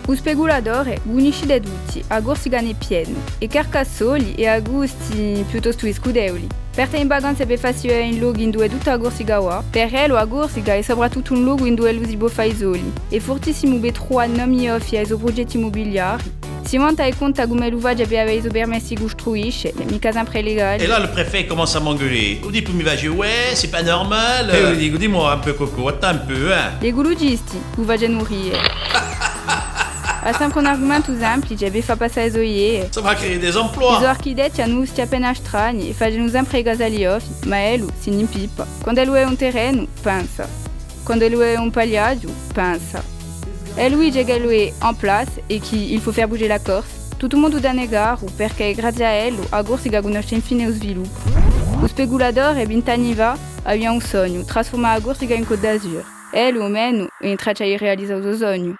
O speguladore gunisce de tutti, agorsi gane pieno, e Carcassoli e Agusti piuttosto escudeuli. Per te in vacanze per fare in luoghi in due tutta agorsi gawa, per lo agorsi ga e soprattutto un luogo in due lusi bo faisoli, e fortissimo betrua nomi offi ai progetti immobiliari. Si monta e conta come l'ouvrage per avere i permessi costruisce, mica sempre legali. Et là, le préfet commence à m'engueuler. Il dit, pour m'y va jouer, ouais, c'est pas normal. Et il dit, dis-moi un peu, Coco, attends un peu, hein. Les goulogisti, l'ouvrage nourrir. A sempre un argumento semplice per far passare zoie. Ça va créer des emplois. I architetti hanno sti appena strani e fanno sempre i casali offi, ma elu si ne pipa. Quando lui è un terreno, pensa. Quando lui è un pagliaggio, pensa. E lui che lui è en place e qu'il faut faire bouger la Corse. Tutto il mondo da negare perché grazie a lui a Corse conosce infine lo sviluppo. Lo spegulatore vent'anni fa aveva un sogno, trasformare a Corse in Côte d'Azur. E lui o meno è in traccia di realizzare il sogno.